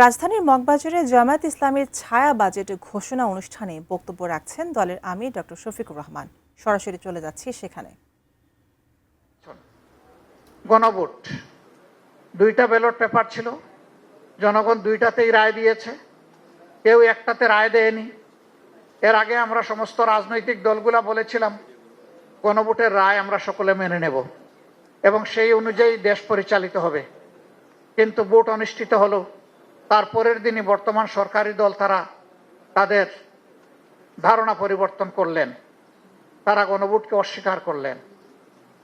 রাজধানীর মগবাজারে জামায়াত ইসলামের ছায়া বাজেট ঘোষণা অনুষ্ঠানে বক্তব্য রাখছেন দলের আমির ডক্টর শফিকুর রহমান। সরাসরি চলে যাচ্ছি সেখানে। গণভোট, দুইটা ব্যালট পেপার ছিল, জনগণ দুইটাতেই রায় দিয়েছে, কেউ একটাতে রায় দেয়নি। এর আগে আমরা সমস্ত রাজনৈতিক দলগুলা বলেছিলাম গণভোটের রায় আমরা সকলে মেনে নেব এবং সেই অনুযায়ী দেশ পরিচালিত হবে, কিন্তু ভোট অনুষ্ঠিত হলো। তারপরের দিনই বর্তমান সরকারি দল তারা তাদের ধারণা পরিবর্তন করলেন, তারা গণভোটকে অস্বীকার করলেন।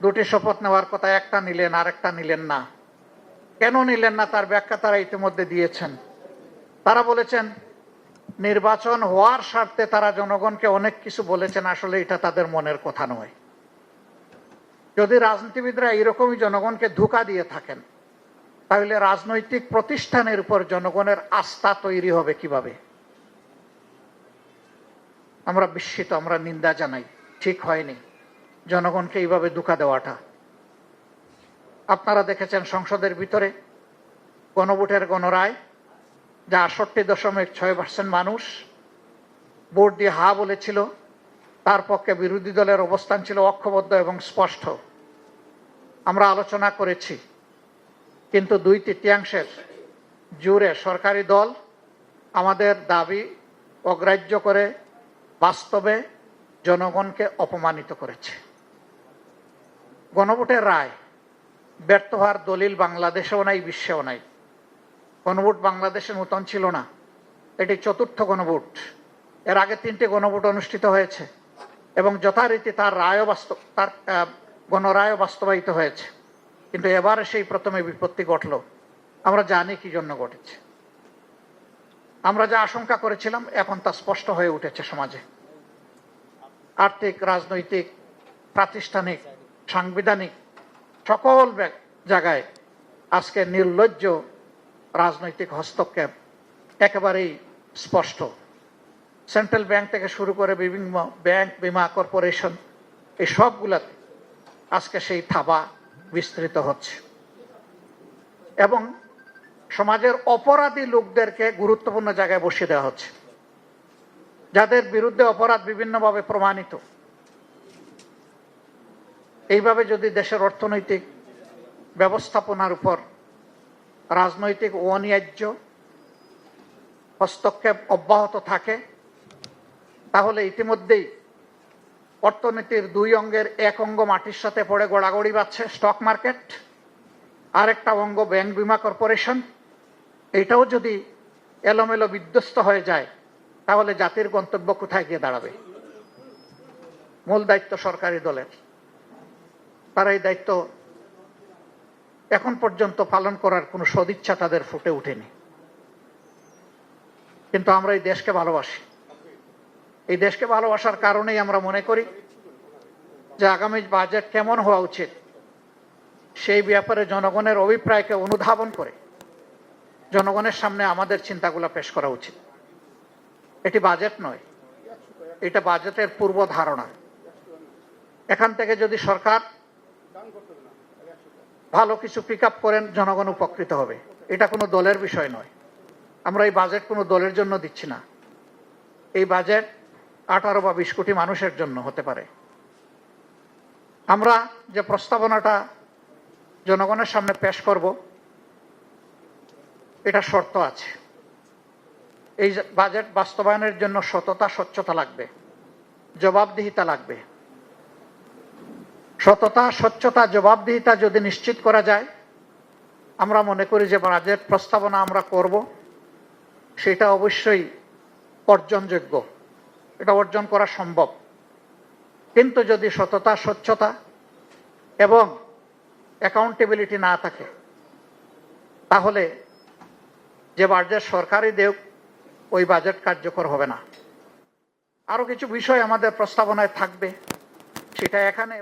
দুটি শপথ নেওয়ার কথা, একটা নিলেন আর একটা নিলেন না। কেন নিলেন না তার ব্যাখ্যা তারা ইতিমধ্যে দিয়েছেন। তারা বলেছেন নির্বাচন হওয়ার স্বার্থে তারা জনগণকে অনেক কিছু বলেছেন, আসলে এটা তাদের মনের কথা নয়। যদি রাজনীতিবিদরা এরকমই জনগণকে ধোঁকা দিয়ে থাকেন, তাহলে রাজনৈতিক প্রতিষ্ঠানের উপর জনগণের আস্থা তৈরি হবে কিভাবে? আমরা বিস্মিত, আমরা নিন্দা জানাই। ঠিক হয়নি জনগণকে এইভাবে ধোঁকা দেওয়াটা। আপনারা দেখেছেন সংসদের ভিতরে গণভোটের গণরায়, যা ৬৮.৬% মানুষ ভোট দিয়ে হা বলেছিল, তার পক্ষে বিরোধী দলের অবস্থান ছিল ঐক্যবদ্ধ এবং স্পষ্ট। আমরা আলোচনা করেছি, কিন্তু ২/৩ জুড়ে সরকারি দল আমাদের দাবি অগ্রাহ্য করে বাস্তবে জনগণকে অপমানিত করেছে। গণভোটের রায় ব্যর্থ হওয়ার দলিল বাংলাদেশেও নাই, বিশ্বেও নাই। গণভোট বাংলাদেশের মতন ছিল না, এটি চতুর্থ গণভোট। এর আগে ৩টে গণভোট অনুষ্ঠিত হয়েছে এবং যথারীতি তার গণরায়ও বাস্তবায়িত হয়েছে, কিন্তু এবারে সেই প্রথমে বিপত্তি ঘটল। আমরা জানি কি জন্য ঘটেছে। আমরা যা আশঙ্কা করেছিলাম এখন তা স্পষ্ট হয়ে উঠেছে সমাজে। আর্থিক, রাজনৈতিক, প্রাতিষ্ঠানিক, সাংবিধানিক সকল জায়গায় আজকে নির্লজ্জ রাজনৈতিক হস্তক্ষেপ একেবারেই স্পষ্ট। সেন্ট্রাল ব্যাংক থেকে শুরু করে বিভিন্ন ব্যাংক, বীমা কর্পোরেশন, এই সবগুলাতে আজকে সেই থাবা বিস্তৃত হচ্ছে এবং সমাজের অপরাধী লোকদেরকে গুরুত্বপূর্ণ জায়গায় বসিয়ে দেওয়া হচ্ছে, যাদের বিরুদ্ধে অপরাধ বিভিন্নভাবে প্রমাণিত। এইভাবে যদি দেশের অর্থনৈতিক ব্যবস্থাপনার উপর রাজনৈতিক অন্যায্য হস্তক্ষেপ অব্যাহত থাকে, তাহলে ইতিমধ্যেই অর্থনীতির দুই অঙ্গের এক অঙ্গ মাটির সাথে পড়ে গড়াগড়ি বাচ্ছে, স্টক মার্কেট, আরেকটা অঙ্গ ব্যাংক, বীমা কর্পোরেশন। এটাও যদি এলোমেলো বিধ্বস্ত হয়ে যায়, তাহলে জাতির গন্তব্য কোথায় গিয়ে দাঁড়াবে? মূল দায়িত্ব সরকারি দলের, তারা এই দায়িত্ব এখন পর্যন্ত পালন করার কোনো সদিচ্ছা তাদের ফুটে ওঠেনি। কিন্তু আমরা এই দেশকে ভালোবাসি। এই দেশকে ভালোবাসার কারণেই আমরা মনে করি যে আগামী বাজেট কেমন হওয়া উচিত সেই ব্যাপারে জনগণের অভিপ্রায়কে অনুধাবন করে জনগণের সামনে আমাদের চিন্তাগুলো পেশ করা উচিত। এটি বাজেট নয়, এটা বাজেটের পূর্ব ধারণা। এখান থেকে যদি সরকার ভালো কিছু পিক আপ করেন, জনগণ উপকৃত হবে। এটা কোনো দলের বিষয় নয়। আমরা এই বাজেট কোনো দলের জন্য দিচ্ছি না। এই বাজেট 18 বা 20 কোটি মানুষের জন্য হতে পারে। আমরা যে প্রস্তাবনাটা জনগণের সামনে পেশ করব, এটা শর্ত আছে। এই বাজেট বাস্তবায়নের জন্য সততা, স্বচ্ছতা লাগবে, জবাবদিহিতা লাগবে। সততা, স্বচ্ছতা, জবাবদিহিতা যদি নিশ্চিত করা যায়, আমরা মনে করি যে বাজেট প্রস্তাবনা আমরা করব সেটা অবশ্যই অর্জনযোগ্য, এটা অর্জন করা সম্ভব। কিন্তু যদি সততা, স্বচ্ছতা এবং অ্যাকাউন্টেবিলিটি না থাকে, তাহলে যে বাজেট সরকারই দেখ, ওই বাজেট কার্যকর হবে না। আরো কিছু বিষয় আমাদের প্রস্তাবনায় থাকবে, সেটা এখানে